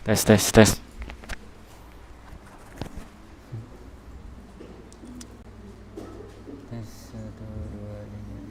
Tes tes tes. Tes 1 2 3.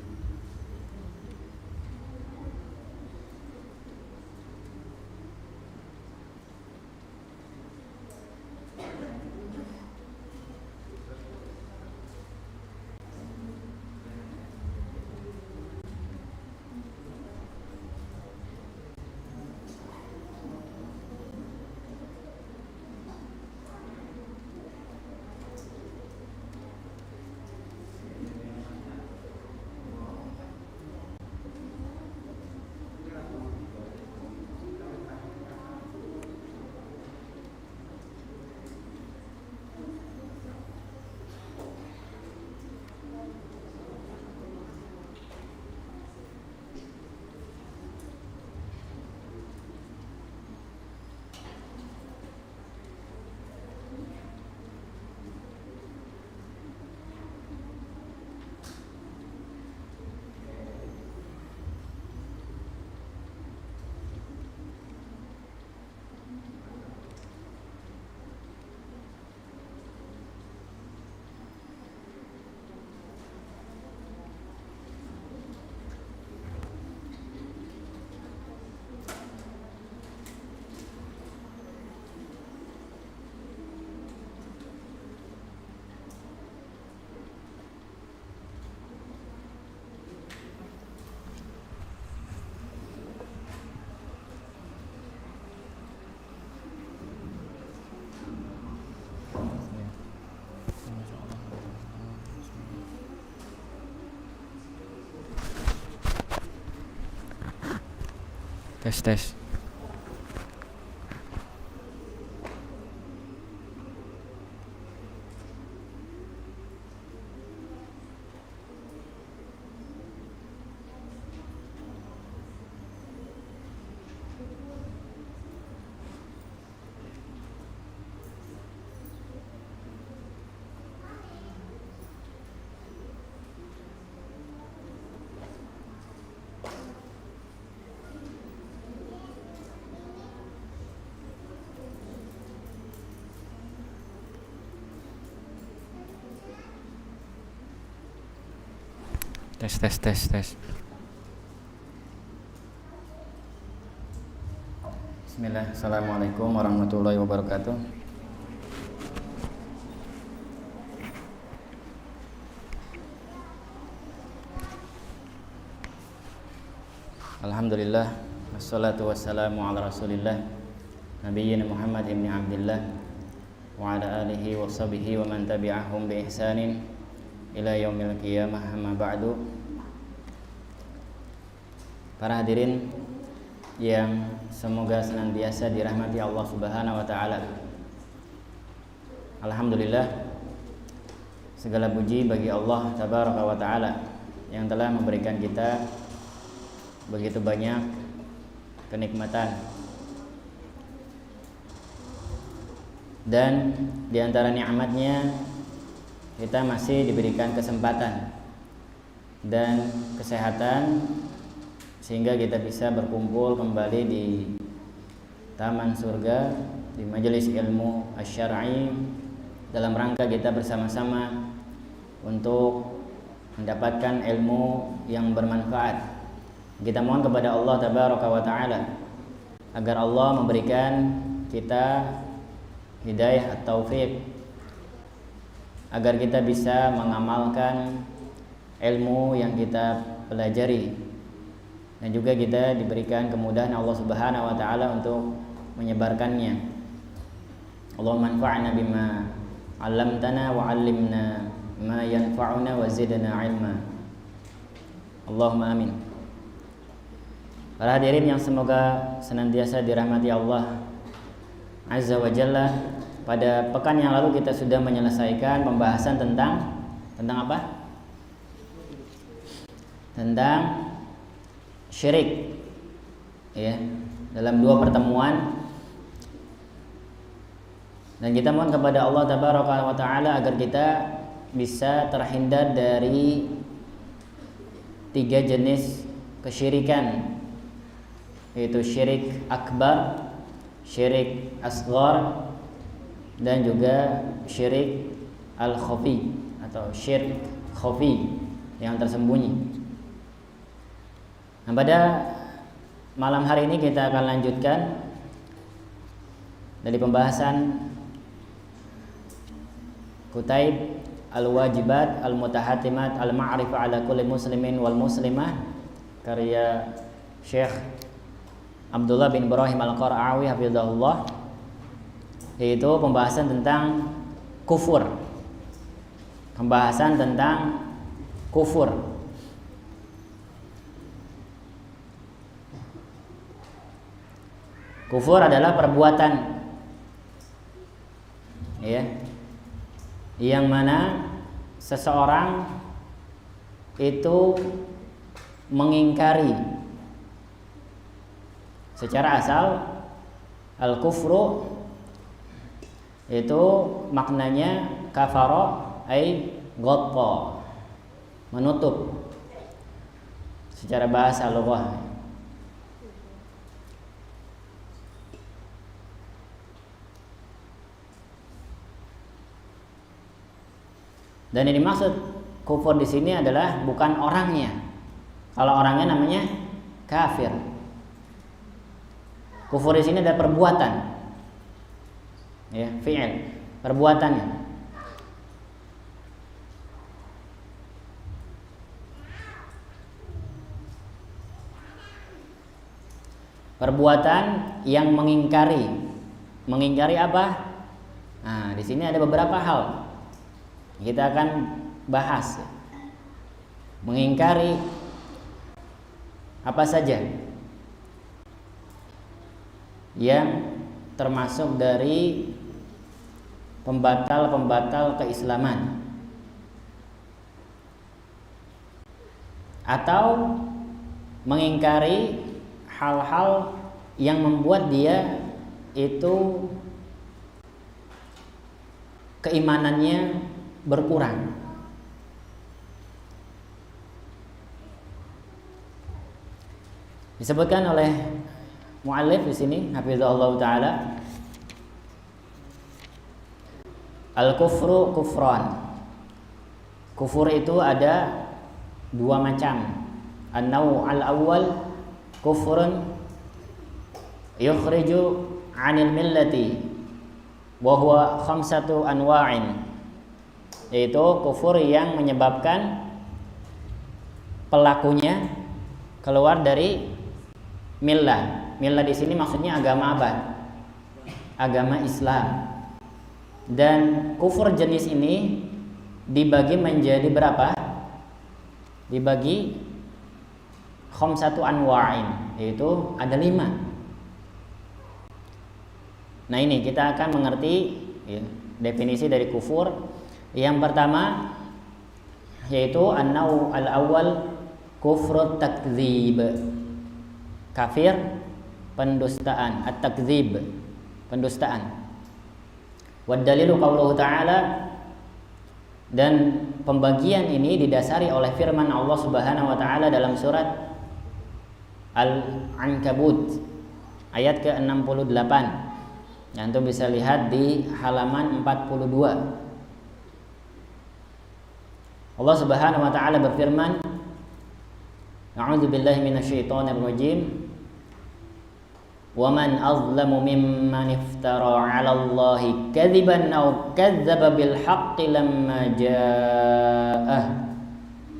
Tes tes. Tes tes tes tes. Bismillah. Assalamualaikum warahmatullahi wabarakatuh. Alhamdulillah, wassalatu wassalamu ala rasulillah Nabiyyina Muhammad ibn Abdillah wa ala alihi wa sahbihi wa man tabi'ahum bi ihsanin ila yaumil qiyamah, amma ba'du. Para hadirin yang semoga senantiasa dirahmati Allah Subhanahu wa taala. Alhamdulillah, segala puji bagi Allah Tabaraka wa taala yang telah memberikan kita begitu banyak kenikmatan. Dan di antara nikmatnya kita masih diberikan kesempatan dan kesehatan sehingga kita bisa berkumpul kembali di taman surga, di majelis ilmu asy-syar'i dalam rangka kita bersama-sama untuk mendapatkan ilmu yang bermanfaat. Kita mohon kepada Allah Tabaraka wa taala agar Allah memberikan kita hidayah at-taufiq agar kita bisa mengamalkan ilmu yang kita pelajari, dan juga kita diberikan kemudahan Allah Subhanahu wa taala untuk menyebarkannya. Allahumma anfa'na bima 'allamtana wa 'allimna ma yanfa'una wa zidna 'ilma. Allahumma amin. Para hadirin yang semoga senantiasa dirahmati Allah Azza wa Jalla, pada pekan yang lalu kita sudah menyelesaikan pembahasan tentang apa? Tentang syirik, ya, dalam 2 pertemuan. Dan kita mohon kepada Allah Tabaraka wa taala agar kita bisa terhindar dari 3 jenis kesyirikan, yaitu syirik akbar, syirik asghar dan juga syirik al-khafi atau syirik khafi yang tersembunyi. Nah, pada malam hari ini kita akan lanjutkan dari pembahasan Kutaib Al-Wajibat Al-Mutahatimat Al-Ma'rifah ala kulli muslimin wal muslimah karya Syekh Abdullah bin Ibrahim Al-Qara'awi hafizahullah, yaitu pembahasan tentang kufur. Pembahasan tentang kufur. Kufur adalah perbuatan, ya, yang mana seseorang itu mengingkari secara asal. Al-kufru itu maknanya kafara ay ghatta, menutup secara bahasa lughah. Dan yang dimaksud kufur di sini adalah bukan orangnya. Kalau orangnya namanya kafir. Kufur di sini adalah perbuatan, ya, fi'il, perbuatannya. Perbuatan yang mengingkari. Mengingkari apa? Nah, di sini ada beberapa hal. Kita akan bahas. Mengingkari apa saja yang termasuk dari pembatal-pembatal keislaman, atau mengingkari hal-hal yang membuat dia itu keimanannya berkurang. Disebutkan oleh muallif di sini hafizahullah taala, al-kufru kufran. Kufur itu ada dua macam. An-naw' al-awwal kufrun yukhriju 'anil millati wa huwa khamsatu anwa'in, yaitu kufur yang menyebabkan pelakunya keluar dari millah. Millah di sini maksudnya agama apa? Agama Islam. Dan kufur jenis ini dibagi menjadi berapa? Dibagi khamsatu anwa'in, yaitu ada 5. Nah, ini kita akan mengerti, ya, definisi dari kufur. Yang pertama yaitu an-naw' al-awwal kufrut takdzib. Kafir pendustaan, at-takdzib, pendustaan. Wad dalilu qauluhu ta'ala, dan pembagian ini didasari oleh firman Allah Subhanahu wa taala dalam surat Al-Ankabut ayat ke-68. Antum bisa lihat di halaman 42. Allah Subhanahu wa taala berfirman, A'udzubillahi minasyaitonir rajim. Wa man azlamu mimman iftara 'ala Allahi kadziban aw kadzdzaba bil haqqi lamma jaa'ah.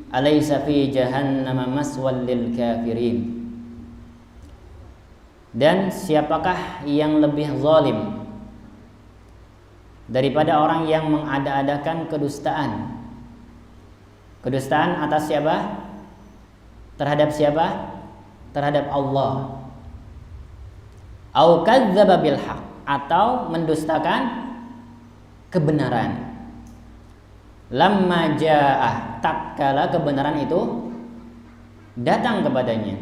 Alaysa fi jahannama maswal lil kafirin. Dan siapakah yang lebih zalim daripada orang yang mengada-adakan kedustaan? Kedustaan atas siapa? Terhadap siapa? Terhadap Allah. Au kadzdzaba bil haqq, atau mendustakan kebenaran. Lamma ja'ah, tatkala kebenaran itu datang kepadanya.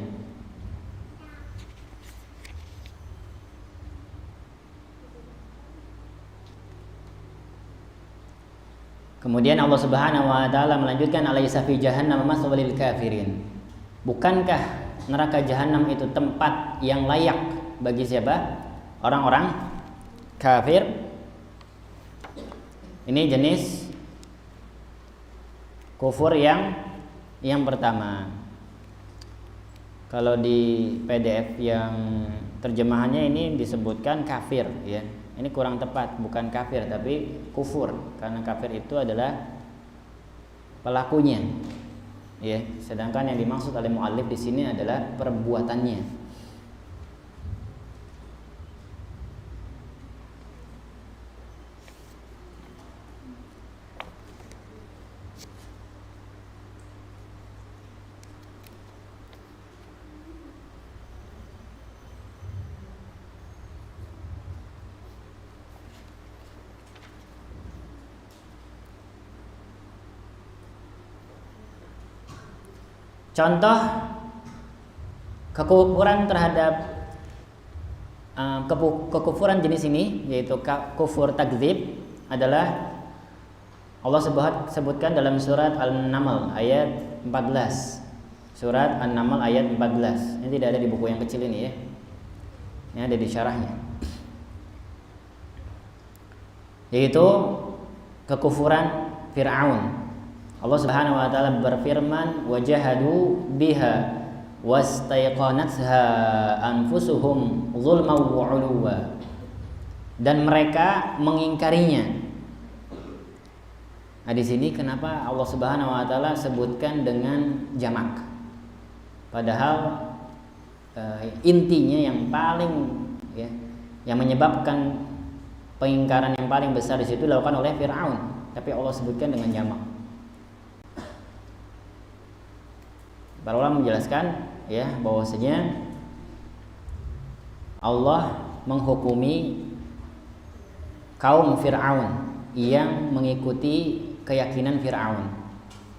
Kemudian Allah Subhanahu wa taala melanjutkan, alaysa fi jahannam maswal lil kafirin. Bukankah neraka jahanam itu tempat yang layak bagi siapa? orang-orang kafir. Ini jenis kufur yang pertama. Kalau di PDF yang terjemahannya ini disebutkan kafir ya. Ini kurang tepat, bukan kafir tapi kufur, karena kafir itu adalah pelakunya. Ya, sedangkan yang dimaksud oleh muallif di sini adalah perbuatannya. Contoh kekufuran terhadap kekufuran jenis ini, yaitu kufur takdzib, adalah Allah sebutkan dalam surat An-Naml ayat 14. Surat An-Naml ayat 14. Ini tidak ada di buku yang kecil ini ya. Ini ada di syarahnya. Yaitu kekufuran Fir'aun. Allah Subhanahu wa taala berfirman, wajahadu biha wastaiqanatha anfusuhum zulman wa 'uluwa. Dan mereka mengingkarinya. Nah, di sini kenapa Allah Subhanahu wa taala sebutkan dengan jamak? Padahal intinya yang paling ya, yang menyebabkan pengingkaran yang paling besar di situ dilakukan oleh Fir'aun, tapi Allah sebutkan dengan jamak. Para ulama menjelaskan ya bahwasanya Allah menghukumi kaum Fir'aun yang mengikuti keyakinan Fir'aun,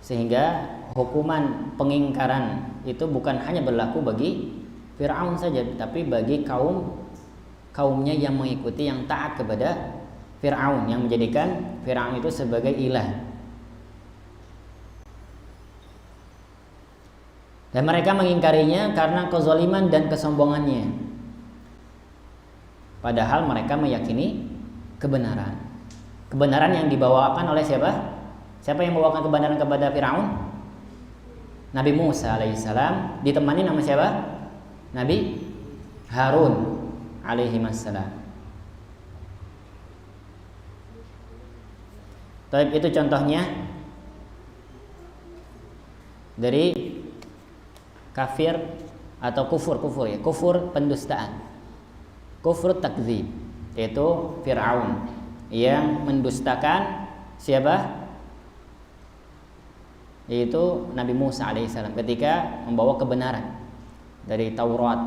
sehingga hukuman pengingkaran itu bukan hanya berlaku bagi Fir'aun saja, tapi bagi kaumnya yang mengikuti, yang taat kepada Fir'aun, yang menjadikan Fir'aun itu sebagai ilah. Dan mereka mengingkarinya karena kezaliman dan kesombongannya. Padahal mereka meyakini kebenaran. Kebenaran yang dibawakan oleh siapa? Siapa yang membawakan kebenaran kepada Fir'aun? Nabi Musa alaihissalam, ditemani nama siapa? Nabi Harun alaihissalam. Taib, itu contohnya dari kafir atau kufur ya, kufur pendustaan, kufur takdzib, yaitu Fir'aun yang mendustakan siapa? Yaitu Nabi Musa alaihissalam ketika membawa kebenaran dari Taurat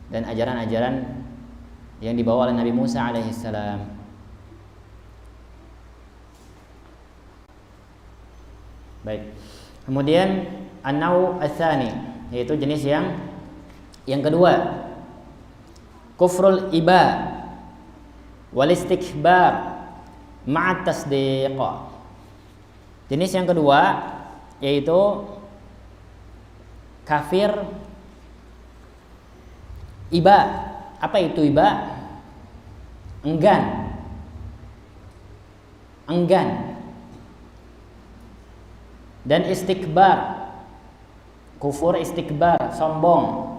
dan ajaran-ajaran yang dibawa oleh Nabi Musa alaihissalam. Baik. Kemudian an-naw ats-tsani, yaitu jenis yang kedua, kufrul iba wal istikbar ma'at tasdiq. Jenis yang kedua yaitu kafir iba. Apa itu iba? Enggan. Dan istikbar, kufur istikbar, sombong.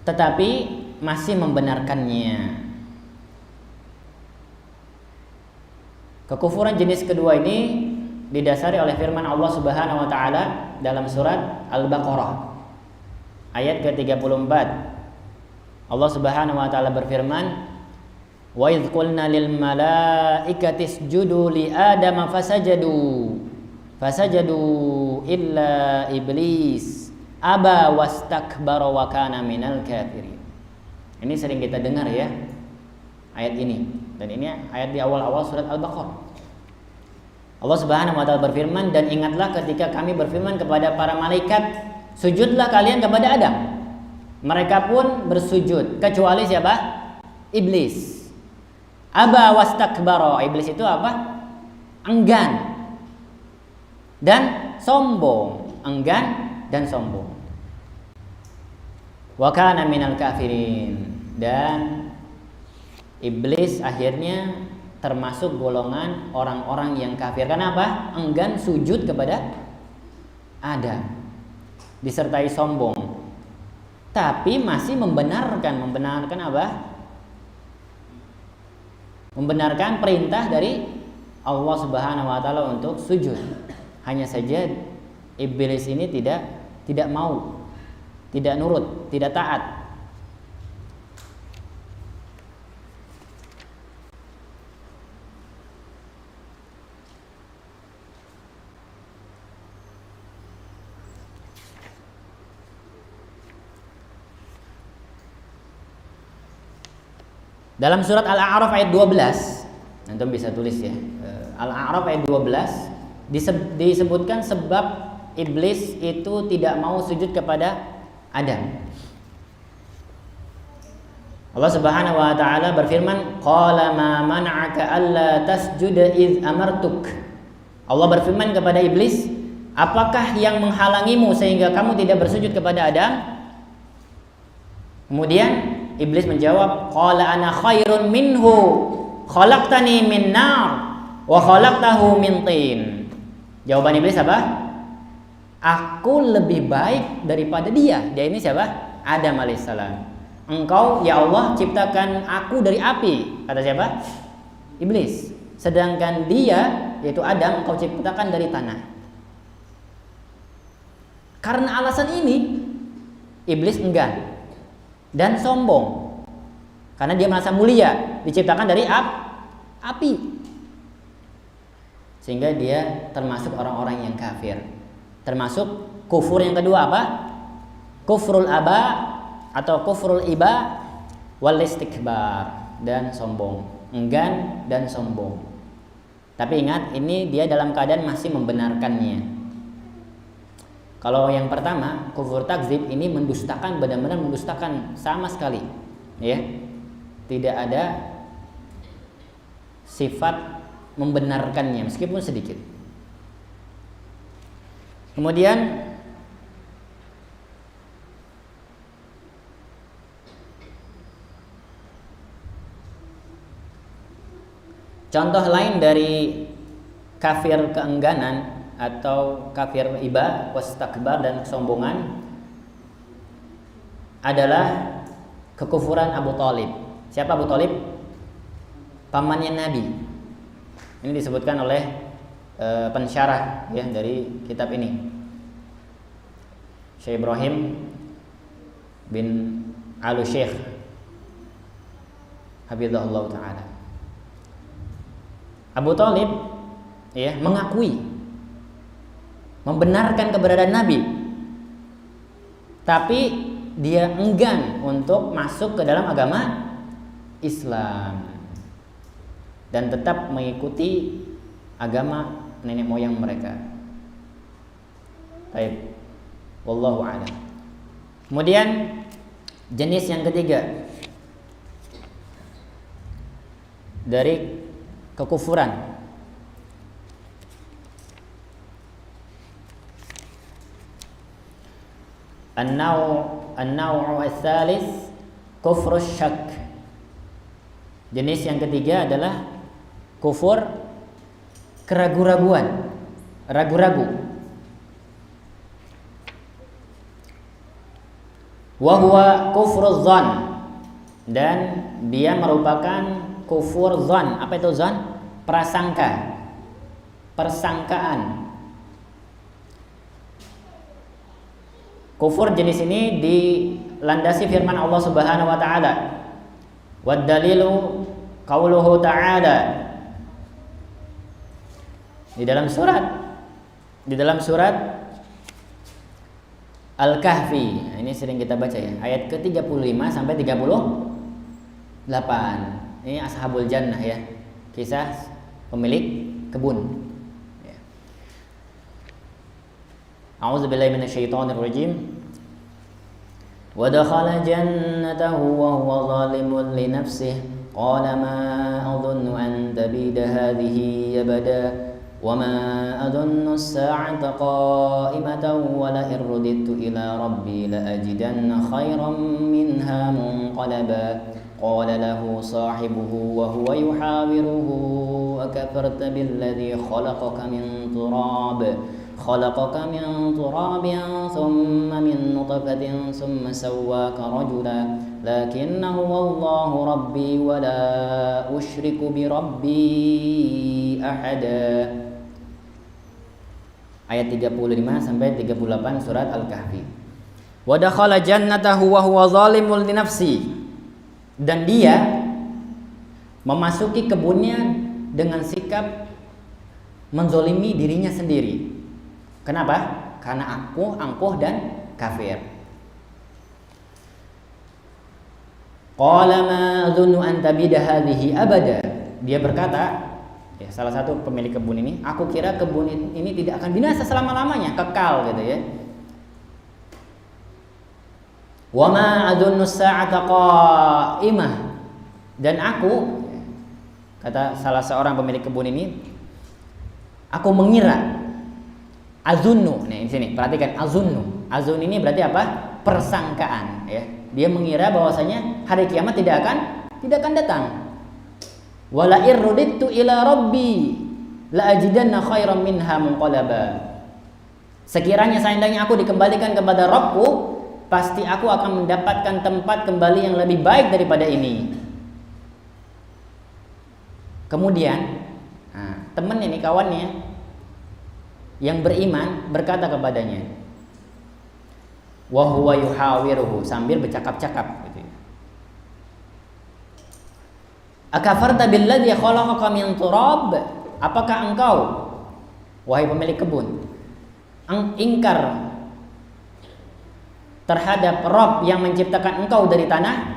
Tetapi masih membenarkannya. Kekufuran jenis kedua ini didasari oleh firman Allah Subhanahu wa taala dalam surat Al-Baqarah ayat ke-34. Allah Subhanahu wa taala berfirman, wa idz qulna lil malaikati isjudu li adama fasajadu illa iblis aba wastakbara wa kana minal kafirin. Ini sering kita dengar ya ayat ini, dan ini ayat di awal-awal surat Al-Baqarah. Allah Subhanahu wa taala berfirman, dan ingatlah ketika kami berfirman kepada para malaikat, sujudlah kalian kepada Adam. Mereka pun bersujud kecuali siapa? Iblis. Aba wastakbara. Iblis itu apa? Enggan dan sombong. Enggan dan sombong. wa kana minal kafirin, dan iblis akhirnya termasuk golongan orang-orang yang kafir. Kenapa? Enggan sujud kepada Adam, disertai sombong, tapi masih membenarkan apa? Membenarkan perintah dari Allah Subhanahu wa taala untuk sujud. Hanya saja iblis ini tidak mau, tidak nurut, tidak taat. Dalam surat Al-A'raf ayat 12, antum bisa tulis ya. Al-A'raf ayat 12 disebutkan sebab iblis itu tidak mau sujud kepada Adam. Allah Subhanahu wa taala berfirman, "Qala ma mana'aka alla tasjuda id amartuk." Allah berfirman kepada iblis, "Apakah yang menghalangimu sehingga kamu tidak bersujud kepada Adam?" Kemudian iblis menjawab, qala ana khairun minhu khalaqtani min nar wa khalaqtahu min tin. Jawaban iblis apa? Aku lebih baik daripada dia. Dia ini siapa? Adam alaihissalam. Engkau ya Allah ciptakan aku dari api. Kata siapa? Iblis. Sedangkan dia yaitu Adam engkau ciptakan dari tanah. Karena alasan ini iblis enggan dan sombong, karena dia merasa mulia, diciptakan dari api, sehingga dia termasuk orang-orang yang kafir. Termasuk kufur yang kedua apa? Kufrul aba atau kufrul iba wal istikbar, dan sombong, enggan dan sombong. Tapi ingat, ini dia dalam keadaan masih membenarkannya. Kalau yang pertama, kufur takzib, ini mendustakan, benar-benar mendustakan sama sekali, ya. Tidak ada sifat membenarkannya meskipun sedikit. Kemudian contoh lain dari kafir keengganan atau kafir iba, wastakbar, dan kesombongan adalah kekufuran Abu Thalib. Siapa Abu Thalib? Pamannya Nabi. Ini disebutkan oleh pensyarah ya dari kitab ini, Syekh Ibrahim bin Al-Syekh hafizahullah taala. Abu Thalib ya mengakui, membenarkan keberadaan Nabi, tapi dia enggan untuk masuk ke dalam agama Islam dan tetap mengikuti agama nenek moyang mereka. Baik, wallahu a'lam. Kemudian jenis yang ketiga dari kekufuran, An-naw'u ats-tsalits kufru syak. Jenis yang ketiga adalah kufur keraguan-raguan, ragu-ragu. Wa huwa kufru dzan, dan dia merupakan kufur dzan. Apa itu dzan? Prasangka, persangkaan. Kufur jenis ini dilandasi firman Allah Subhanahu wa taala. Wad dalilu qauluhu ta'ala. Di dalam surat Al-Kahfi. Nah, ini sering kita baca ya, ayat ke-35 sampai 38. Ini Ashabul Jannah ya. Kisah pemilik kebun. A'udzubillahi minasyaitonir rajim. Wa dakhala jannatahu wa huwa zalimun li nafsihi qala ma adhunnu an tabida hadhihi abada وما أظن الساعة قائمة ولئن رددت إلى ربي لأجدن خيرا منها منقلبا قال له صاحبه وهو يحاوره أكفرت بالذي خلقك من تراب ثم من نطفة ثم سواك رجلا لكن هو الله ربي ولا أشرك بربي أحدا. Ayat 35 sampai 38 surat Al-Kahfi. Wa dakhala jannatahu wa huwa zalimun li nafsi. Dan dia memasuki kebunnya dengan sikap menzolimi dirinya sendiri. Kenapa? Karena angkuh dan kafir. Qala ma adhunnu an tabida hadhihi abada. Dia berkata, ya, salah satu pemilik kebun ini, aku kira kebun ini tidak akan binasa selama-lamanya, kekal gitu ya. Wa ma adhunnu as-sa'ata qa'imah. Dan aku, kata salah seorang pemilik kebun ini, aku mengira. Azunnu, nih di sini perhatikan azunnu. Azun ini berarti apa? Persangkaan, ya. Dia mengira bahwasanya hari kiamat tidak akan datang. Wala irruditu ila rabbi la ajidanna khairan minha munqalaba. Sekiranya seandainya aku dikembalikan kepada Rabbku, pasti aku akan mendapatkan tempat kembali yang lebih baik daripada ini. Kemudian, teman ini, kawannya yang beriman berkata kepadanya, wa huwa yuhawiruhu, sambil bercakap-cakap gitu. Akafarta billadzi khalaqaka min turab? Apakah engkau, wahai pemilik kebun, ingkar terhadap Rabb yang menciptakan engkau dari tanah?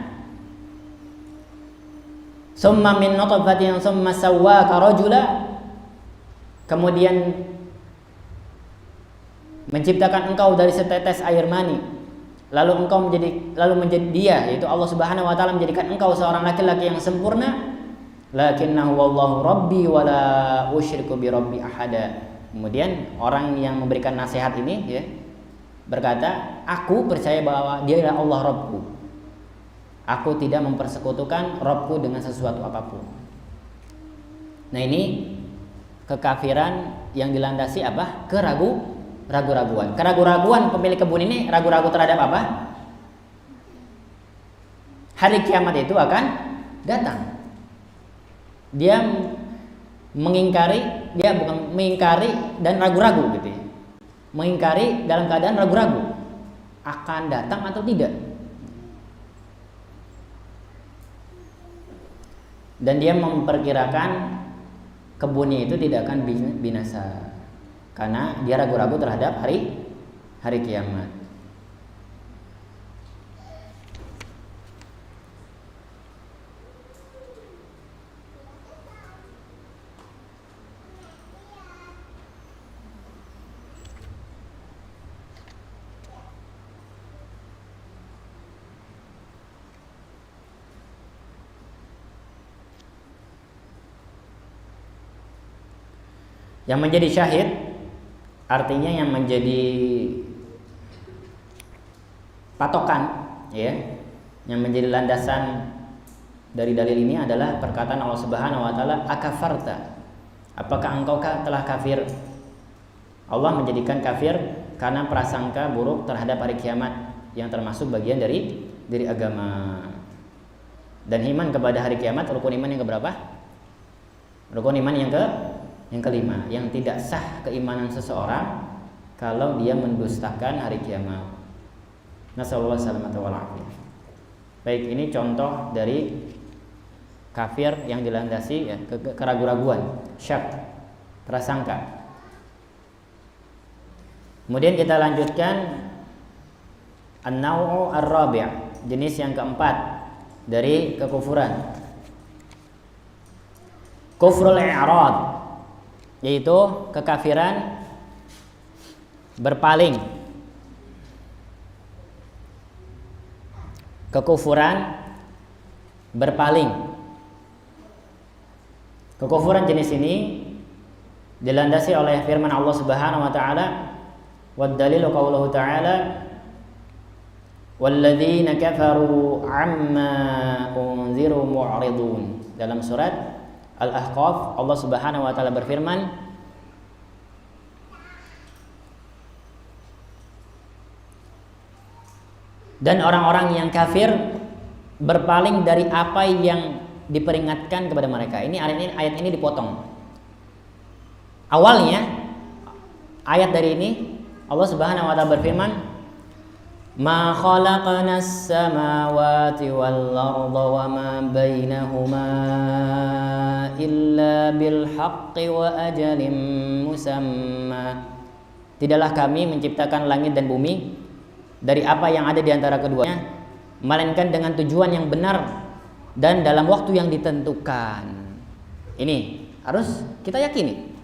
Summa min nutfatin summa sawwaka rajula. Kemudian menciptakan engkau dari setetes air mani, lalu menjadi dia, yaitu Allah Subhanahu wa taala menjadikan engkau seorang laki-laki yang sempurna. Lakinnahu wallahu rabbi wala usyriku bi rabbi ahada. Kemudian orang yang memberikan nasihat ini, ya, berkata, aku percaya bahwa dia adalah Allah Rabbku. Aku tidak mempersekutukan Rabbku dengan sesuatu apapun. Nah, ini kekafiran yang dilandasi apa? Ragu-raguan. Keraguan pemilik kebun ini ragu-ragu terhadap apa? Hari kiamat itu akan datang. Dia mengingkari dan ragu-ragu gitu ya. Mengingkari dalam keadaan ragu-ragu akan datang atau tidak. Dan dia memperkirakan kebunnya itu tidak akan binasa karena dia ragu-ragu terhadap hari kiamat. Yang menjadi syahid, artinya yang menjadi patokan, ya, yang menjadi landasan dari dalil ini adalah perkataan Allah Subhanahu wa taala, akafarta, apakah engkau telah kafir? Allah menjadikan kafir karena prasangka buruk terhadap hari kiamat yang termasuk bagian dari agama. Dan iman kepada hari kiamat rukun iman yang keberapa? Rukun iman yang kelima, yang tidak sah keimanan seseorang kalau dia mendustakan hari kiamat. Nasallallahu alaihi wasallam. Baik, ini contoh dari kafir yang dilandasi, ya, keraguan-raguan, syak, prasangka. Kemudian kita lanjutkan an-naw'u ar-rabi', jenis yang keempat dari kekufuran. Kufrul i'rad, yaitu kekafiran berpaling. Kekufuran berpaling. Kekufuran jenis ini dilandasi oleh firman Allah Subhanahu wa taala, wad dalilu qauluhu ta'ala walladzina kafaru amma unziru mu'ridun. Dalam surat Al-Ahqaf Allah Subhanahu wa taala berfirman, dan orang-orang yang kafir berpaling dari apa yang diperingatkan kepada mereka. Ini ayat ini dipotong. Awalnya ayat dari ini Allah Subhanahu wa taala berfirman, ma khalaqnas samawati wal arda wa ma bainahuma illa bil haqqi wa ajalin musamma. Tidaklah kami menciptakan langit dan bumi dari apa yang ada di antara keduanya, melainkan dengan tujuan yang benar dan dalam waktu yang ditentukan. Ini harus kita yakini.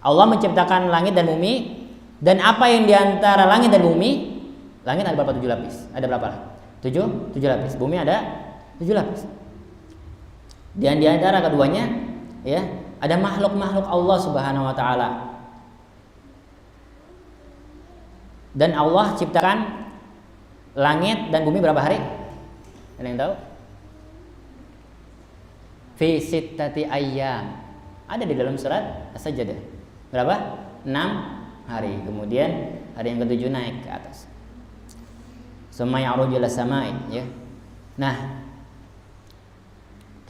Allah menciptakan langit dan bumi, dan apa yang di antara langit dan bumi, langit ada berapa? 7 lapis. Ada berapa? 7 lapis. Bumi ada 7 lapis. Dan di antara keduanya, ya, ada makhluk-makhluk Allah Subhanahu wa taala. Dan Allah ciptakan langit dan bumi berapa hari? Ada yang tahu? Fi sittati ayyam. Ada di dalam surat As-Sajdah. Berapa? 6 hari. Kemudian ada yang ke-7 naik ke atas. Summa ya'ruju ila samai, ya. Nah,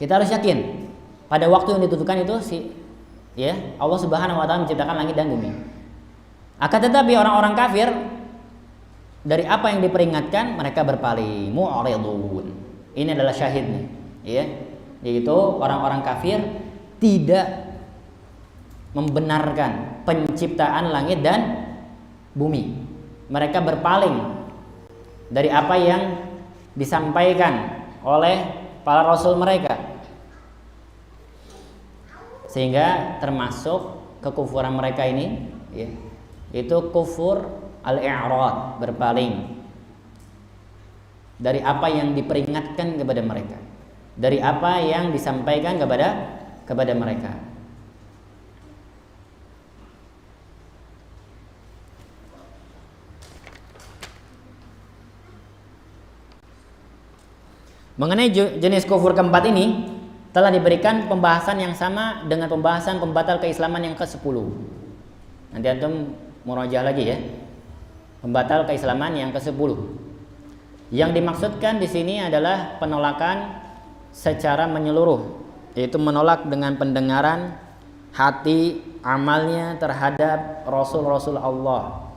kita harus yakin pada waktu yang ditentukan itu ya, Allah Subhanahu wa taala menciptakan langit dan bumi. Akan tetapi orang-orang kafir dari apa yang diperingatkan mereka berpaling, mu'ridun. Ini adalah syahidnya, ya. Yaitu orang-orang kafir tidak membenarkan penciptaan langit dan bumi. Mereka berpaling dari apa yang disampaikan oleh para rasul mereka. Sehingga termasuk kekufuran mereka ini, ya, itu kufur al-i'rad, berpaling dari apa yang diperingatkan kepada mereka, dari apa yang disampaikan kepada mereka. Mengenai jenis kufur keempat ini telah diberikan pembahasan yang sama dengan pembahasan pembatal keislaman yang ke-10. Nanti antum murajaah lagi, ya. Pembatal keislaman yang ke-10. Yang dimaksudkan di sini adalah penolakan secara menyeluruh, yaitu menolak dengan pendengaran, hati, amalnya terhadap rasul-rasul Allah,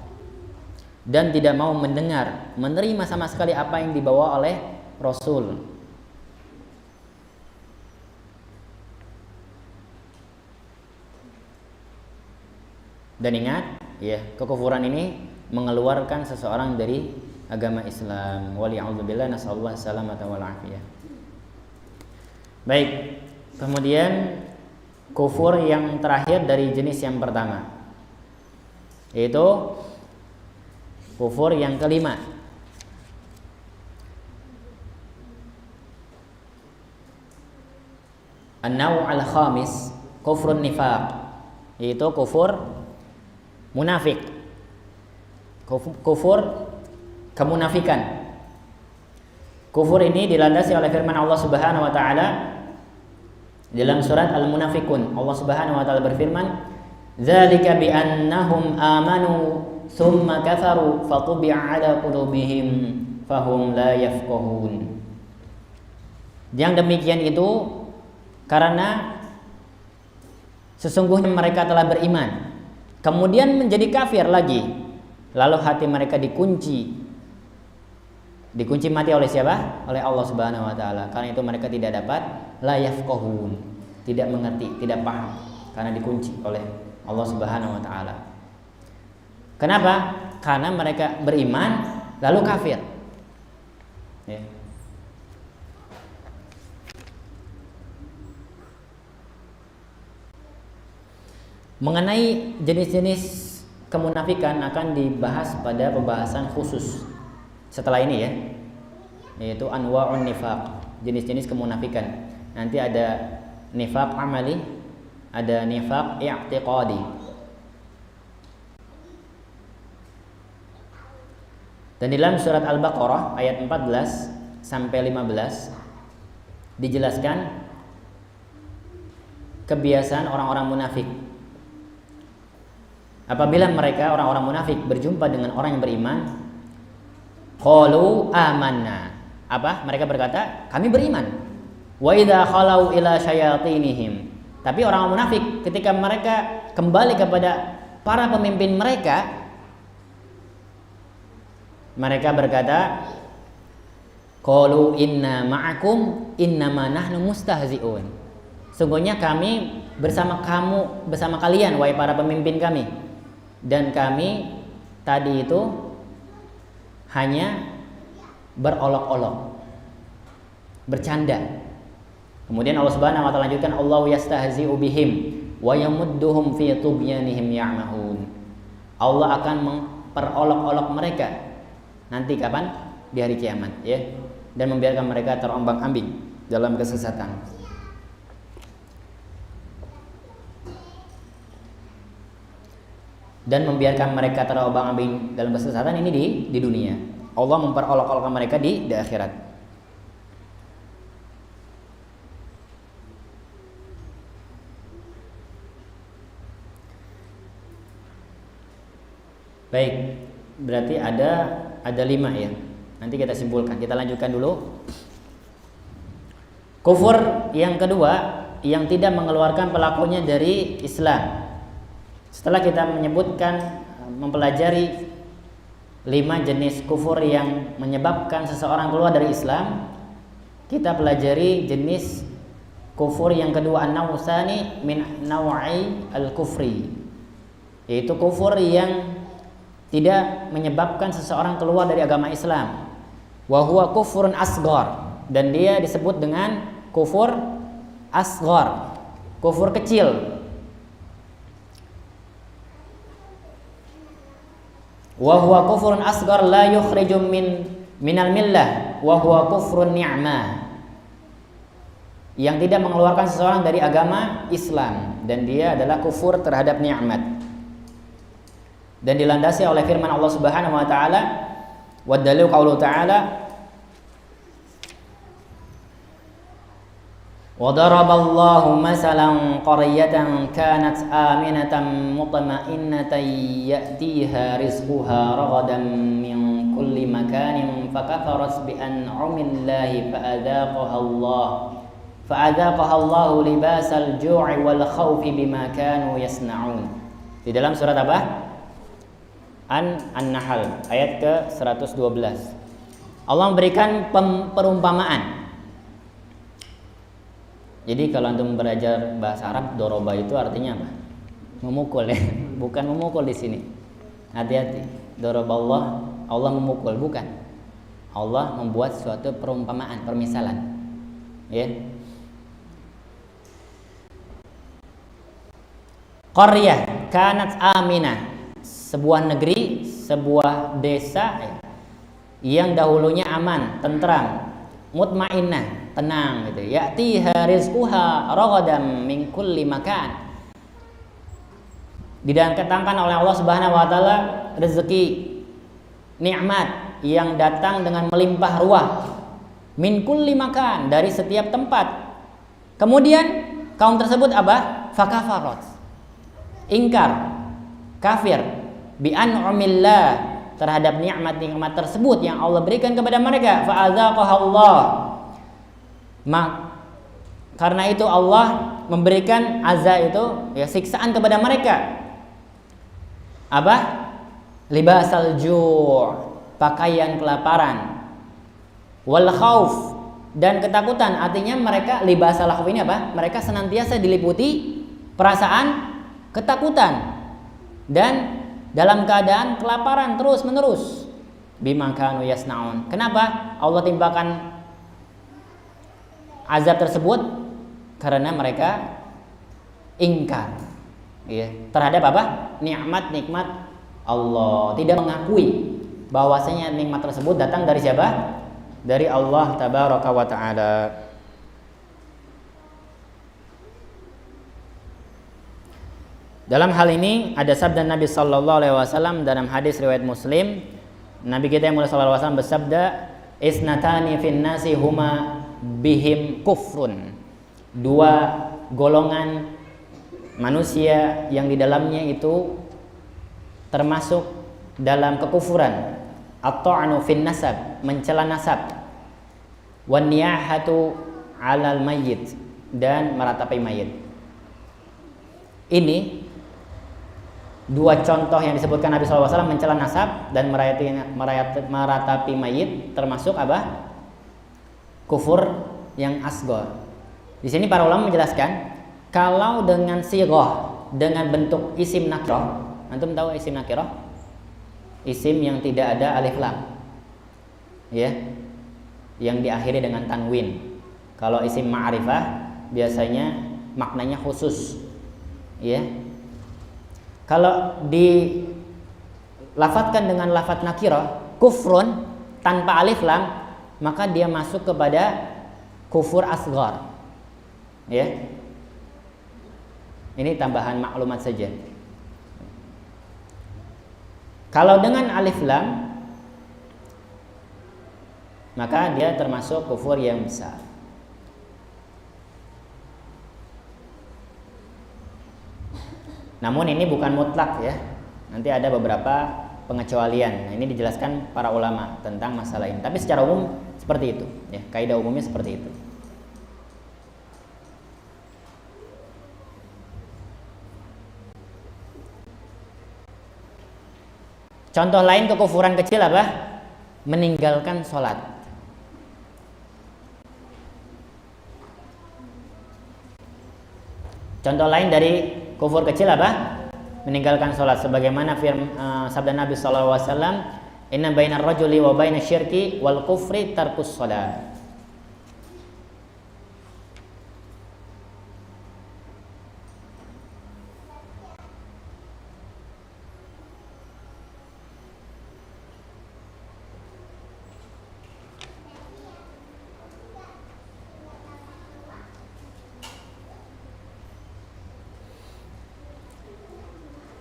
dan tidak mau mendengar, menerima sama sekali apa yang dibawa oleh rasul. Dan ingat, ya, kekufuran ini mengeluarkan seseorang dari agama Islam. Wali'udzubillah, nasallallahu salamata wal afiyah. Baik, kemudian kufur yang terakhir dari jenis yang pertama, yaitu kufur yang kelima, an-naw' al-khamis, kufrun nifaq, yaitu kufur munafik, kufur kemunafikan. Kufur ini dilandasi oleh firman Allah Subhanahu wa taala dalam surat Al-Munafiqun. Allah Subhanahu wa taala berfirman, "Dzalika bi annahum amanu tsumma kafaru fatubi'a 'ala qulubihim fahum la yafqahun." Yang demikian itu karena sesungguhnya mereka telah beriman, kemudian menjadi kafir lagi, lalu hati mereka dikunci mati oleh siapa? Oleh Allah Subhanahu wa taala. Karena itu mereka tidak dapat la yafqahun, tidak mengerti, tidak paham, karena dikunci oleh Allah Subhanahu wa taala. Kenapa? Karena mereka beriman lalu kafir, ya. Mengenai jenis-jenis kemunafikan akan dibahas pada pembahasan khusus setelah ini, ya, yaitu anwa'un nifaq, jenis-jenis kemunafikan. Nanti ada nifaq amali, ada nifaq i'tiqadi. Dan di dalam surat Al-Baqarah ayat 14 sampai 15 dijelaskan kebiasaan orang-orang munafik. Apabila mereka orang-orang munafik berjumpa dengan orang yang beriman, qalu amanna. Apa? Mereka berkata, kami beriman. Wa idza khalau ila syayatinihim. Tapi orang munafik ketika mereka kembali kepada para pemimpin mereka, mereka berkata, qalu inna ma'akum innama nahnu mustahzi'un. Sungguhnya kami bersama kalian wahai para pemimpin kami. Dan kami tadi itu hanya berolok-olok, bercanda. Kemudian Allah Subhanahu wa taala lanjutkan, Allahu yastahzi'u bihim wa yamudduhum fi tughyanihim ya'mahun. Allah akan memperolok-olok mereka nanti kapan? Di hari kiamat, ya. Dan membiarkan mereka terombang-ambing dalam kesesatan. Dan membiarkan mereka terombang-ambing dalam kesesatan ini di dunia. Allah memperolok-olokkan mereka di akhirat. Baik, berarti ada 5 ya. Nanti kita simpulkan. Kita lanjutkan dulu. Kufur yang kedua yang tidak mengeluarkan pelakunya dari Islam. Setelah kita mempelajari 5 jenis kufur yang menyebabkan seseorang keluar dari Islam, kita pelajari jenis kufur yang kedua, an-nawsani min naw'i al-kufri, yaitu kufur yang tidak menyebabkan seseorang keluar dari agama Islam. Wa huwa kufrun asghar, dan dia disebut dengan kufur asghar, kufur kecil. Wa huwa kufrun asghar la yukhriju minal millah wa huwa kufrun ni'mah, yang tidak mengeluarkan seseorang dari agama Islam, dan dia adalah kufur terhadap nikmat. Dan dilandasi oleh firman Allah Subhanahu wa taala, wa dalilu qaulu ta'ala, wa daraballahu masalan qaryatan kanat aminatan mutma'innatan ya'tiha rizquha ragadan min kulli makanin fakafarat bi an'amillahi fa'adzaqaha Allah libasal ju'i wal khawfi bima kanu yasna'un. Di dalam surat apa? An-Nahl ayat ke-112. Allah memberikan perumpamaan. Jadi kalau antum belajar bahasa Arab, doroba itu artinya apa? Memukul ya, bukan memukul di sini. Hati-hati. Doroba Allah memukul, bukan. Allah membuat suatu perumpamaan, permisalan. Ya. Qaryah kanat aminah, sebuah negeri, sebuah desa yang dahulunya aman, tentram, mutmainnah, tenang gitu. Ya'tiha rizquha ragadan min kulli makan. Didatangkan oleh Allah Subhanahu wa taala rezeki, nikmat yang datang dengan melimpah ruah. Min kulli makan, dari setiap tempat. Kemudian kaum tersebut apa? Fakafarat, ingkar, kafir bi an'amillah, terhadap nikmat-nikmat tersebut yang Allah berikan kepada mereka. Fa'adzaqaha Allah, karena itu Allah memberikan azab itu, ya, siksaan kepada mereka. Apa? Libasal ju', pakaian kelaparan. Wal khauf, dan ketakutan. Artinya mereka, libasal khauf ini apa? Mereka senantiasa diliputi perasaan ketakutan dan dalam keadaan kelaparan terus menerus. Bima kanu yasnaun. Kenapa Allah timpakan azab tersebut? Karena mereka ingkar, ya, terhadap apa? Nikmat-nikmat Allah. Tidak mengakui bahwasanya nikmat tersebut datang dari siapa? Dari Allah tabaraka wa ta'ala. Dalam hal ini ada sabda Nabi sallallahu alaihi wasallam dalam hadis riwayat Muslim. Nabi kita yang mulia sallallahu alaihi wasallam bersabda, "Isnatani fin nasi huma bihim kufrun." Dua golongan manusia yang di dalamnya itu termasuk dalam kekufuran. At-ta'nu fin nasab, mencela nasab. Wan niyahatu 'alal mayyit, dan meratapi mayit. Ini dua contoh yang disebutkan Nabi SAW, mencela nasab dan meratapi mayit, termasuk apa? Kufur yang asghar. Di sini para ulama menjelaskan, kalau dengan sighah, dengan bentuk isim nakirah, antum tahu isim nakirah? Isim yang tidak ada alif lam, ya, yang diakhiri dengan tanwin. Kalau isim ma'rifah biasanya maknanya khusus, ya. Kalau dilafatkan dengan lafadz nakirah, kufrun tanpa alif lam, maka dia masuk kepada kufur asghar, ya. Ini tambahan maklumat saja. Kalau dengan alif lam, maka dia termasuk kufur yang besar. Namun ini bukan mutlak, ya. Nanti ada beberapa pengecualian. Nah, ini dijelaskan para ulama tentang masalah ini. Tapi secara umum seperti itu, ya. Kaidah umumnya seperti itu. Contoh lain kekufuran kecil apa? Meninggalkan sholat. Contoh lain dari kufur kecil apa? Meninggalkan sholat. Sebagaimana sabda Nabi SAW, "Inna bainar rajuli wa baina syirki wal kufri tarkus sholat."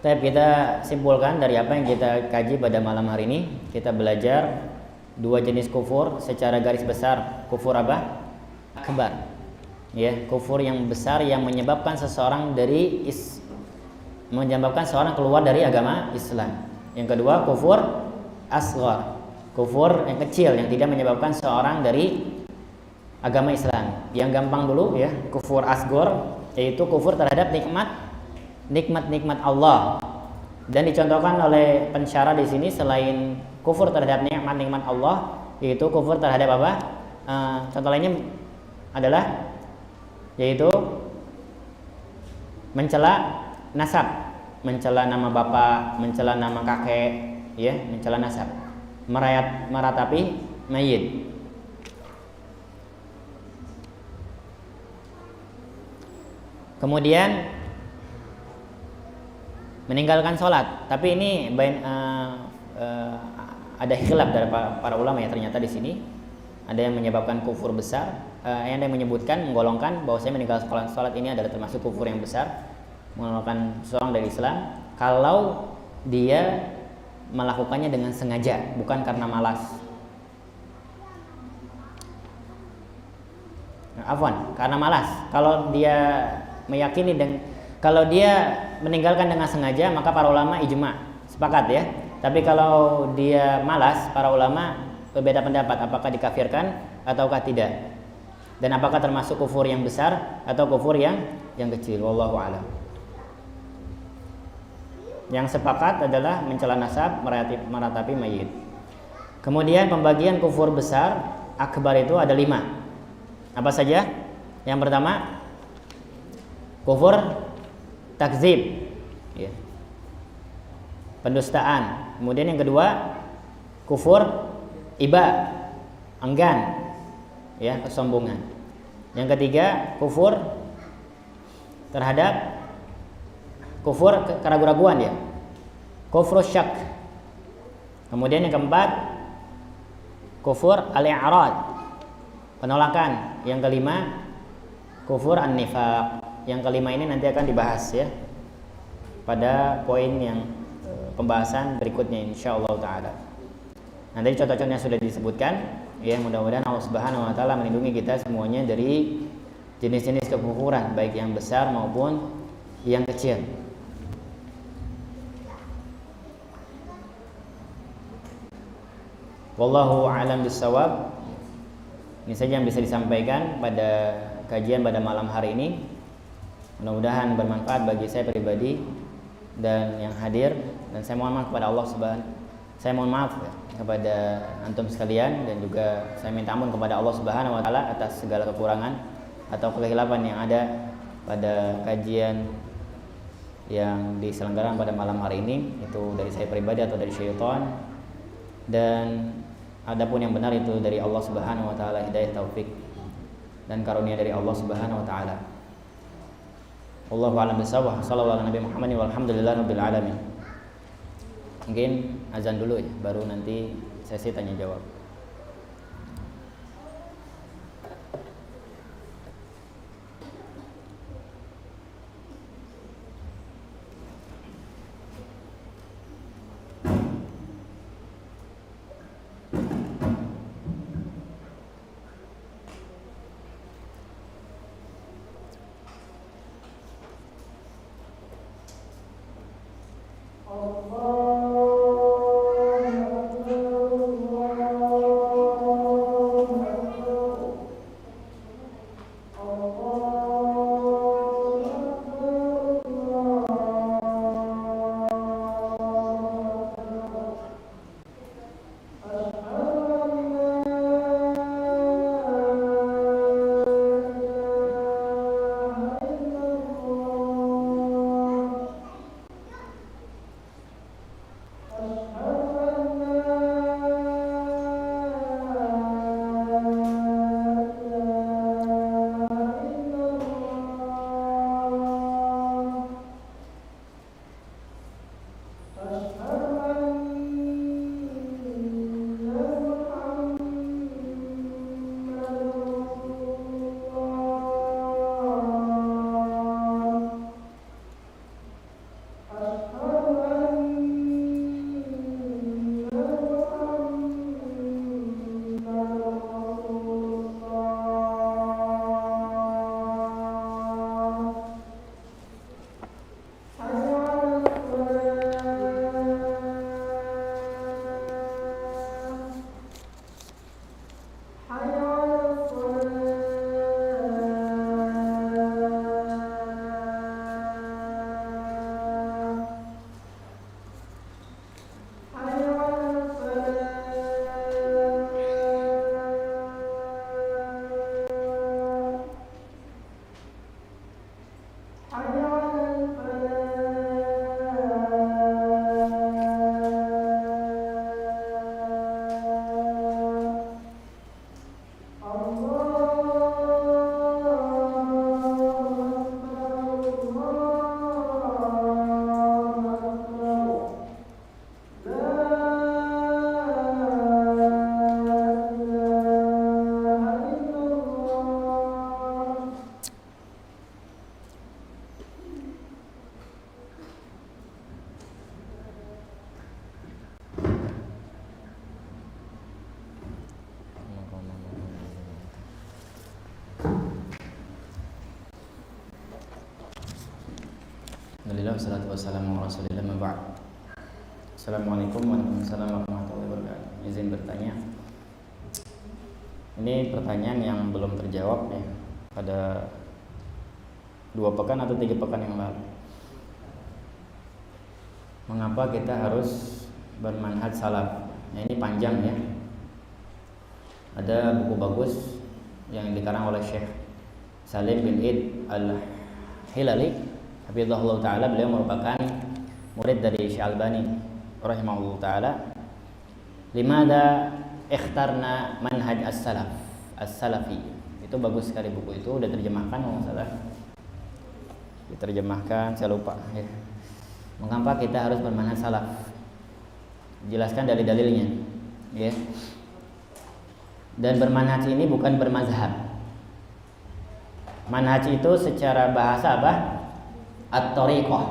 Kita simpulkan dari apa yang kita kaji pada malam hari ini, kita belajar dua jenis kufur secara garis besar. Kufur apa? Akbar, ya, kufur yang besar yang menyebabkan seseorang keluar dari agama Islam. Yang kedua, kufur asghar, kufur yang kecil yang tidak menyebabkan seorang dari agama Islam. Yang gampang dulu, ya, kufur asghar, yaitu kufur terhadap nikmat-nikmat Allah. Dan dicontohkan oleh pensyarah di sini, selain kufur terhadap nikmat-nikmat Allah, yaitu kufur terhadap apa? Contoh lainnya adalah yaitu mencela nasab, mencela nama bapak, mencela nama kakek, ya, mencela nasab, meratapi mayit. Kemudian meninggalkan sholat, tapi ini ada khilaf dari para ulama, ya. Ternyata di sini ada yang menyebabkan kufur besar, ada yang menyebutkan, menggolongkan bahwasanya meninggalkan sholat ini adalah termasuk kufur yang besar, mengeluarkan seorang dari Islam kalau dia melakukannya dengan sengaja, bukan karena malas. Karena malas. Kalau dia meyakini kalau dia meninggalkan dengan sengaja, maka para ulama ijma, sepakat, ya. Tapi kalau dia malas, para ulama berbeda pendapat apakah dikafirkan ataukah tidak, dan apakah termasuk kufur yang besar atau kufur yang kecil. Wallahu a'lam. Yang sepakat adalah mencela nasab, meratapi mayit. Kemudian pembagian kufur besar akbar itu ada 5. Apa saja? Yang pertama, kufur takzib, ya, pendustaan. Kemudian yang kedua, kufur iba, enggan, ya, kesombongan. Yang ketiga, kufur terhadap kufur keraguan-raguan, ya, kufur syak. Kemudian yang keempat, kufur al-i'rad, penolakan. Yang kelima, kufur an-nifaq. Yang kelima ini nanti akan dibahas, ya. pada poin yang pembahasan berikutnya insyaallah taala. Nanti contoh-contohnya sudah disebutkan, ya mudah-mudahan Allah Subhanahu wa taala melindungi kita semuanya dari jenis-jenis kekufuran baik yang besar maupun yang kecil. Wallahu a'lam bissawab. Ini saja yang bisa disampaikan pada kajian pada malam hari ini. Mudah-mudahan bermanfaat bagi saya pribadi dan yang hadir, dan saya mohon maaf kepada Allah Subhanahu. Saya mohon maaf kepada antum sekalian, dan juga saya minta ampun kepada Allah Subhanahu wa taala atas segala kekurangan atau kekhilafan yang ada pada kajian yang diselenggarakan pada malam hari ini, itu dari saya pribadi atau dari syaitan, dan adapun yang benar itu dari Allah Subhanahu wa taala, hidayah taufik dan karunia dari Allah Subhanahu wa taala. Wallahu a'lam bishawab. Shallallahu alaihi Muhammad walhamdulillahirabbil alamin. Mungkin azan dulu ya, baru nanti sesi tanya jawab. Alhamdulillah wassalatu wassalamu ala Rasulillah ma ba'd. Assalamualaikum warahmatullahi wabarakatuh. Izin bertanya. Ini pertanyaan yang belum terjawab ya pada 2 pekan atau 3 pekan yang lalu. Mengapa kita harus bermanhaj salaf? Nah, ini panjang ya. Ada buku bagus yang dikarang oleh Syekh Salim bin Id Al-Hilali, hafizahullah ta'ala. Beliau merupakan murid dari Syekh Albani rahimahullah ta'ala. Limada ikhtarna manhaj as-salaf as-salafi. Itu bagus sekali buku itu, udah terjemahkan kalau nggak salah. Diterjemahkan, saya lupa ya. Mengapa kita harus bermanhaj salaf? Jelaskan dari dalilnya ya. Dan bermanhaj ini bukan bermazhab. Manhaj itu secara bahasa apa? At-thariqah.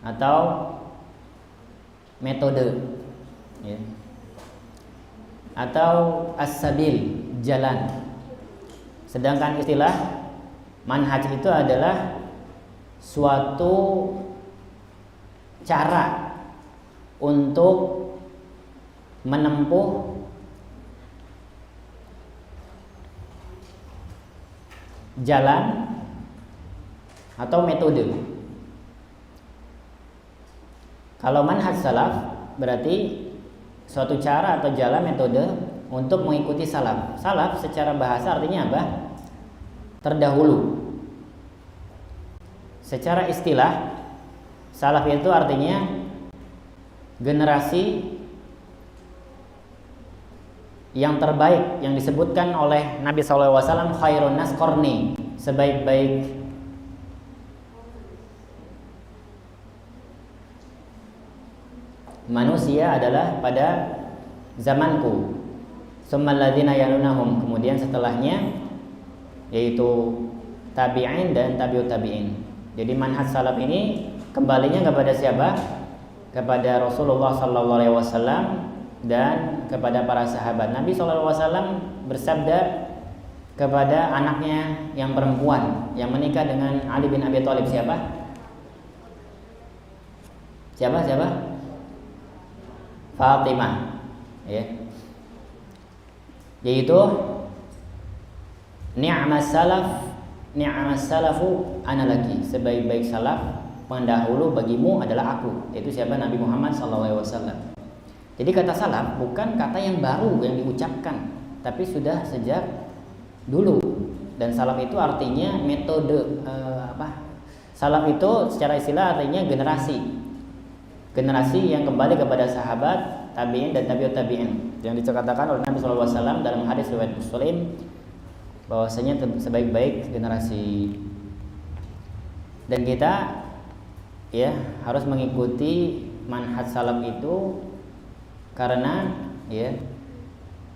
atau metode, ya. Atau as-sabil, jalan. Sedangkan istilah manhaj itu adalah suatu cara untuk menempuh jalan atau metode. Kalau manhaj salaf berarti suatu cara atau jalan metode untuk mengikuti salaf. Salaf secara bahasa artinya apa? Terdahulu. Secara istilah, salaf itu artinya generasi yang terbaik yang disebutkan oleh Nabi SAW, khairun nas qarni, sebaik-baik manusia adalah pada zamanku. Tsummal ladzina yalunahum, kemudian setelahnya yaitu tabi'in dan tabi'ut tabi'in. Jadi manhaj salaf ini kembalinya kepada siapa? Kepada Rasulullah SAW dan kepada para sahabat. Nabi SAW bersabda kepada anaknya yang perempuan yang menikah dengan Ali bin Abi Thalib, siapa? Fatimah, ya. Yaitu ni'mas salafu ana laki, sebaik-baik salaf pendahulu bagimu adalah aku. Yaitu siapa? Nabi Muhammad SAW. Jadi kata salaf bukan kata yang baru yang diucapkan, tapi sudah sejak dulu. Dan salaf itu artinya metode, salaf itu secara istilah artinya generasi yang kembali kepada sahabat, tabi'in dan tabi'ut tabi'in, yang dikatakan oleh Nabi SAW dalam hadis riwayat Muslim bahwasanya sebaik-baik generasi. Dan kita ya harus mengikuti manhaj salaf itu karena ya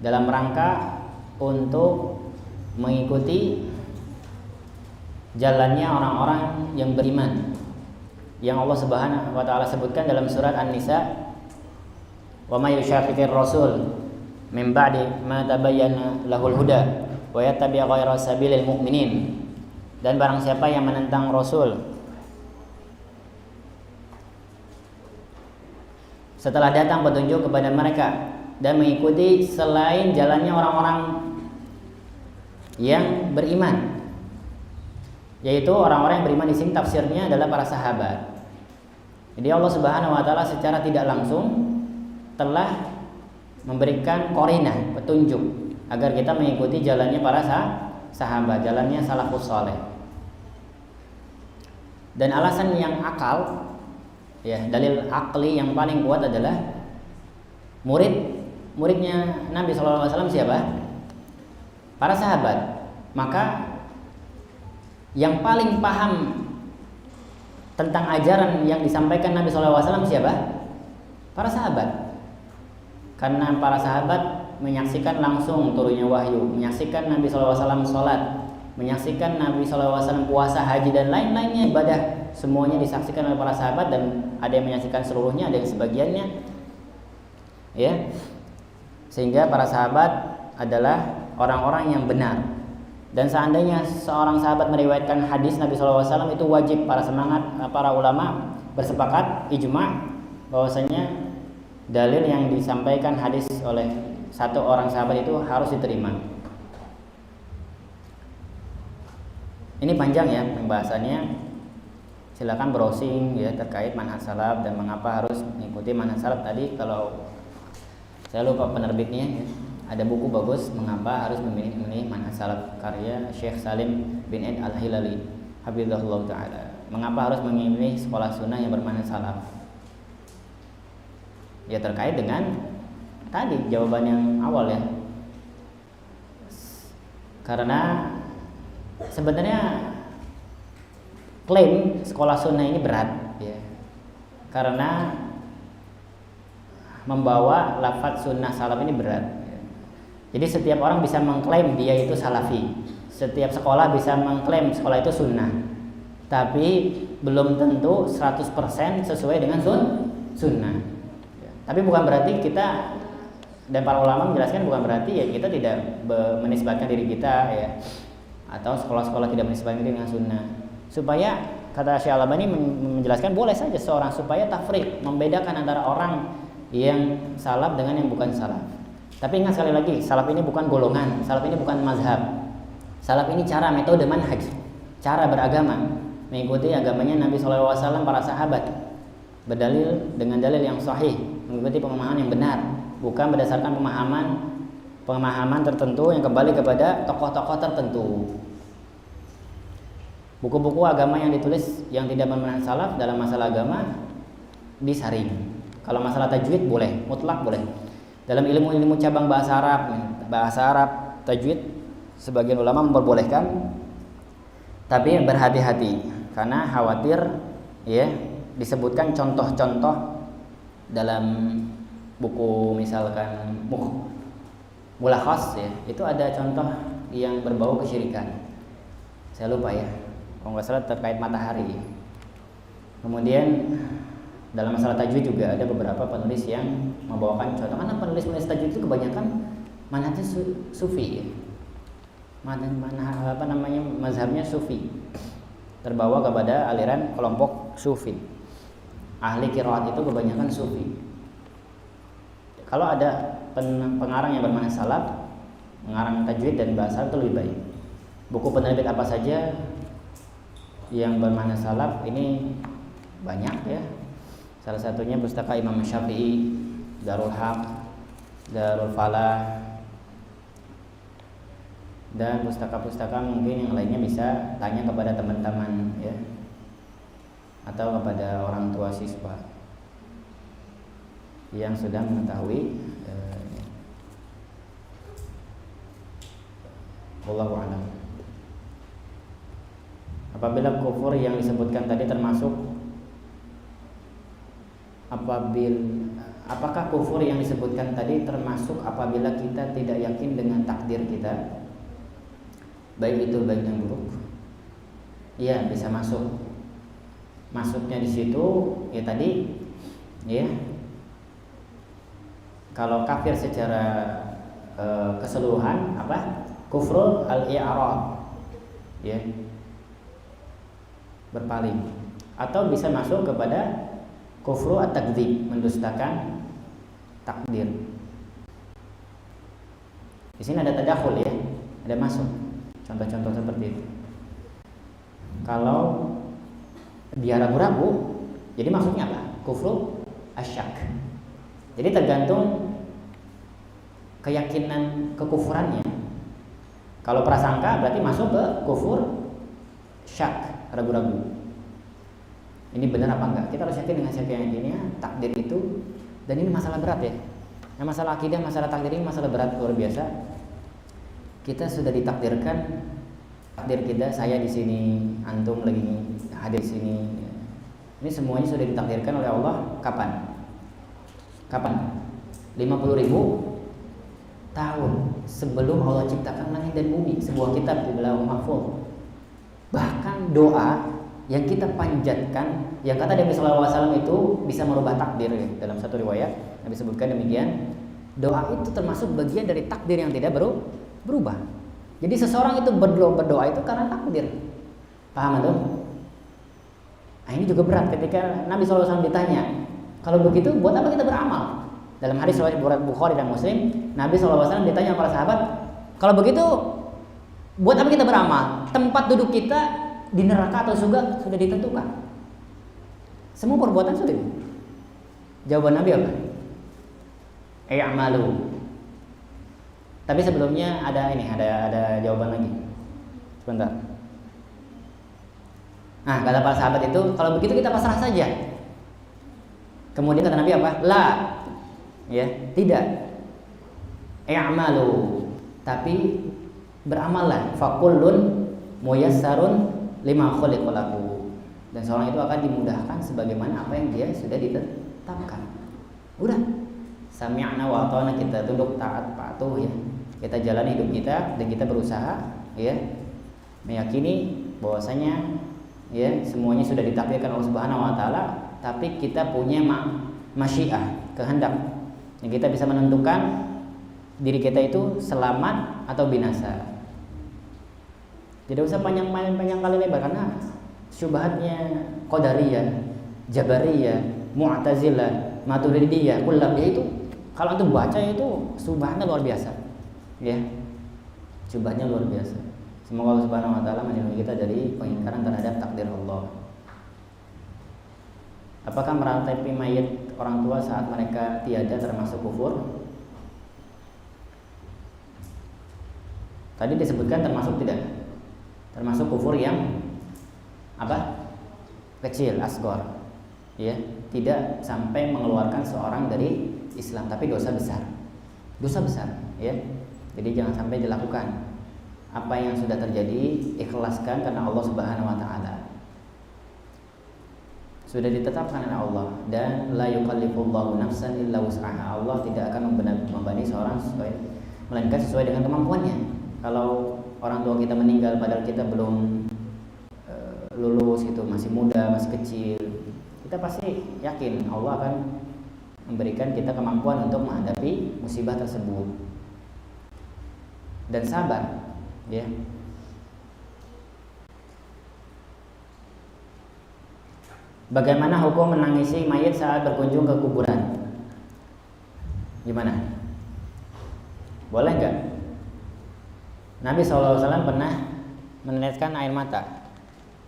dalam rangka untuk mengikuti jalannya orang-orang yang beriman yang Allah Subhanahu wa taala sebutkan dalam surat An-Nisa, wa may yushaqiqir rasul min ba'di ma tabayyana lahul huda wa yattabi' ghayra sabilil mu'minin. Dan barang siapa yang menentang Rasul setelah datang petunjuk kepada mereka dan mengikuti selain jalannya orang-orang yang beriman, yaitu orang-orang yang beriman di sini tafsirnya adalah para sahabat. Jadi Allah Subhanahu wa taala secara tidak langsung telah memberikan qarinah, petunjuk agar kita mengikuti jalannya para sahabat, jalannya salafus saleh. Dan alasan yang akal, ya, dalil akli yang paling kuat adalah muridnya Nabi SAW siapa? Para sahabat. Maka yang paling paham tentang ajaran yang disampaikan Nabi SAW siapa? Para sahabat. Karena para sahabat menyaksikan langsung turunnya wahyu, menyaksikan Nabi SAW sholat, menyaksikan Nabi SAW puasa, haji dan lain-lainnya ibadah, semuanya disaksikan oleh para sahabat. Dan ada yang menyaksikan seluruhnya, ada yang sebagiannya, ya. Sehingga para sahabat adalah orang-orang yang benar. Dan seandainya seorang sahabat meriwayatkan hadis Nabi SAW, itu wajib para ulama bersepakat ijma bahwasanya dalil yang disampaikan hadis oleh satu orang sahabat itu harus diterima. Ini panjang ya pembahasannya. Silakan browsing ya terkait manhaj salaf dan mengapa harus mengikuti manhaj salaf. Tadi kalau saya lupa penerbitnya ya, ada buku bagus mengapa harus memilih manhaj salaf karya Syekh Salim bin Eid Al-Hilali hafizahullah taala. Mengapa harus memilih sekolah sunnah yang bermanhaj salaf? Ya terkait dengan tadi jawaban yang awal ya. Karena sebenarnya klaim sekolah sunnah ini berat ya. Karena membawa lafaz sunnah salaf ini berat ya. Jadi setiap orang bisa mengklaim dia itu salafi. Setiap sekolah bisa mengklaim sekolah itu sunnah. tapi belum tentu 100% sesuai dengan sunnah. Ya. Tapi bukan berarti kita, dan para ulama menjelaskan bukan berarti ya kita tidak menisbatkan diri kita ya, atau sekolah-sekolah tidak menisbatkan diri dengan sunnah. Supaya kata Syekh Al-Albani menjelaskan boleh saja seorang supaya tafriq, membedakan antara orang yang salaf dengan yang bukan salaf. Tapi ingat sekali lagi, salaf ini bukan golongan, salaf ini bukan mazhab. Salaf ini cara, metode, manhaj, cara beragama, mengikuti agamanya Nabi SAW, para sahabat, berdalil dengan dalil yang sahih, mengikuti pemahaman yang benar, bukan berdasarkan pemahaman tertentu yang kembali kepada tokoh-tokoh tertentu. Buku-buku agama yang ditulis yang tidak bermanhaj salaf dalam masalah agama disaring. Kalau masalah tajwid boleh, mutlak boleh. Dalam ilmu-ilmu cabang bahasa Arab, tajwid sebagian ulama memperbolehkan, tapi berhati-hati karena khawatir ya disebutkan contoh-contoh dalam buku misalkan mulakhas ya, itu ada contoh yang berbau kesyirikan. Saya lupa ya, kalau nggak salah terkait matahari. Kemudian dalam masalah tajwid juga ada beberapa penulis yang membawakan contoh, karena penulis-penulis tajwid itu kebanyakan manhajnya sufi ya. Mazhabnya sufi, terbawa kepada aliran kelompok sufi. Ahli qiraat itu kebanyakan sufi. Kalau ada pengarang yang bermanhaj salaf, mengarang tajwid dan bahasa itu lebih baik. Buku penerbit apa saja yang bermanhaj salaf ini banyak ya. Salah satunya pustaka Imam Syafi'i, Darul Haq, Darul Falah, dan pustaka-pustaka mungkin yang lainnya bisa tanya kepada teman-teman ya, atau kepada orang tua siswa yang sudah mengetahui. Wallahu a'lam. Apabila kufur yang disebutkan tadi termasuk apakah kufur yang disebutkan tadi termasuk apabila kita tidak yakin dengan takdir kita, baik itu baik yang buruk? Iya, bisa masuk. Masuknya di situ ya tadi ya, kalau kafir secara keseluruhan apa? Kufrul al-i'rad ya, berpaling. Atau bisa masuk kepada kufru at-takdzib, mendustakan takdir. Di sini ada tadakhul ya, ada masuk. Contoh-contoh seperti itu. Kalau dia ragu-ragu, jadi maksudnya apa? Kufru asyak. Jadi tergantung keyakinan kekufurannya. Kalau prasangka berarti masuk ke kufur syak, ragu-ragu. Ini benar apa enggak? Kita harus yakin dengan keyakinannya takdir itu, dan ini masalah berat ya. Nah, masalah akidah, masalah takdir ini masalah berat luar biasa. Kita sudah ditakdirkan takdir kita, saya di sini, antum lagi hadir di sini. Ini semuanya sudah ditakdirkan oleh Allah kapan? Kapan? 50.000 tahun sebelum Allah ciptakan langit dan bumi, sebuah kitab di Lauhul Mahfuz. Bahkan doa yang kita panjatkan, yang kata Nabi SAW itu bisa merubah takdir ya. Dalam satu riwayat Nabi sebutkan demikian, doa itu termasuk bagian dari takdir yang tidak berubah. Jadi seseorang itu berdoa itu karena takdir. Paham itu? Nah, ini juga berat ketika Nabi SAW ditanya, kalau begitu buat apa kita beramal? Dalam hadis riwayat Bukhari dan Muslim, Nabi SAW ditanya para sahabat, kalau begitu buat apa kita beramal? Tempat duduk kita di neraka atau surga sudah ditentukan. Semua perbuatan sudah. Jawaban Nabi apa? I'malu. Tapi sebelumnya ada jawaban lagi. Sebentar. Nah, kata para sahabat itu, kalau begitu kita pasrah saja. Kemudian kata Nabi apa? La. Ya, tidak. I'malu. Tapi beramallah. Fakullun muyassarun lima khuliqa lahu, dan seorang itu akan dimudahkan sebagaimana apa yang dia sudah ditetapkan. Udah, sami'na wa ata'na, kita tunduk taat patuh ya. Kita jalani hidup kita dan kita berusaha ya meyakini bahwasanya ya, semuanya sudah ditakdirkan Allah Subhanahu wa taala, tapi kita punya masyiah, kehendak. Yang kita bisa menentukan diri kita itu selamat atau binasa. Tidak usah panjang kali lebar, karena syubhatnya Qadariyah, Jabariyah, Mu'tazilah, Maturidiyah, Kullabiyah itu kalau antum baca itu subhannya luar biasa. Ya. Subhannya luar biasa. Semoga Allah Subhanahu wa taala melindungi kita dari pengingkaran terhadap takdir Allah. Apakah meratapi mayit orang tua saat mereka tiada termasuk kufur? Tadi disebutkan termasuk tidak? Termasuk kufur yang apa? Kecil, asghar. Ya, tidak sampai mengeluarkan seorang dari Islam, tapi dosa besar. Dosa besar, ya. Jadi jangan sampai dilakukan. Apa yang sudah terjadi ikhlaskan karena Allah Subhanahu wa taala. Sudah ditetapkan oleh Allah, dan la yukallifullahu nafsan illa wus'aha. Allah tidak akan membebani seorang melainkan sesuai dengan kemampuannya. Kalau orang tua kita meninggal padahal kita belum lulus gitu, masih muda, masih kecil, kita pasti yakin Allah akan memberikan kita kemampuan untuk menghadapi musibah tersebut. Dan sabar, ya. Bagaimana hukum menangisi mayit saat berkunjung ke kuburan? Gimana? Boleh nggak? Nabi SAW pernah meneteskan air mata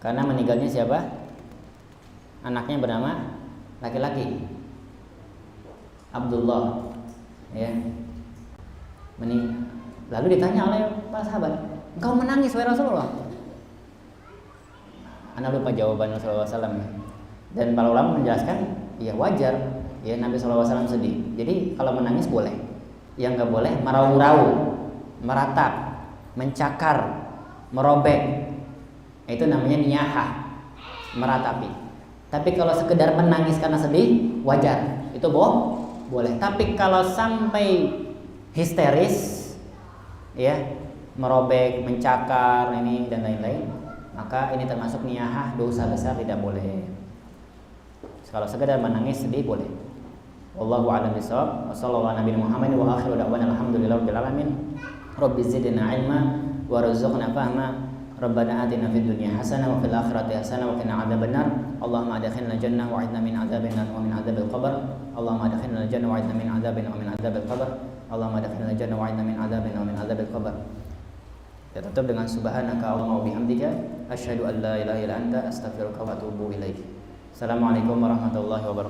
karena meninggalnya siapa? Anaknya bernama laki-laki, Abdullah, ya. Lalu ditanya oleh para sahabat, engkau menangis wahai Rasulullah? Anda lupa jawaban Rasulullah SAW. Dan para ulama menjelaskan, ya wajar, ya Nabi SAW sedih. Jadi kalau menangis boleh, yang nggak boleh merau-rau, meratap, mencakar, merobek. Itu namanya niyahah, meratapi. Tapi kalau sekedar menangis karena sedih, wajar, itu boleh. Tapi kalau sampai histeris, ya, merobek, mencakar ini dan lain-lain, maka ini termasuk niyahah, dosa besar, tidak boleh. Kalau sekedar menangis sedih boleh. Wallahu a'lam bishawab. Wassallallahu ala nabiyina Muhammad wa akhiru da'wana alhamdulillahirabbil alamin. Rabbi zidna ilma warzuqna fahma. Rabbana atina fid dunya hasanah wa fil akhirati hasanah wa qina adzabannar. Allahumma adkhilna jannah wa 'idna min adzabil nar wa min adzabil qabr. Allahumma adkhilna jannah wa 'idna min adzabin wa min adzabil qabr. Allahumma adkhilna jannah wa 'idna min adzabin wa min adzabil qabr. Kita tutup dengan subhanaka Allahumma wa bihamdika asyhadu an la ilaha illa anta astaghfiruka wa atubu ilaik. Assalamualaikum warahmatullahi wabarakatuh.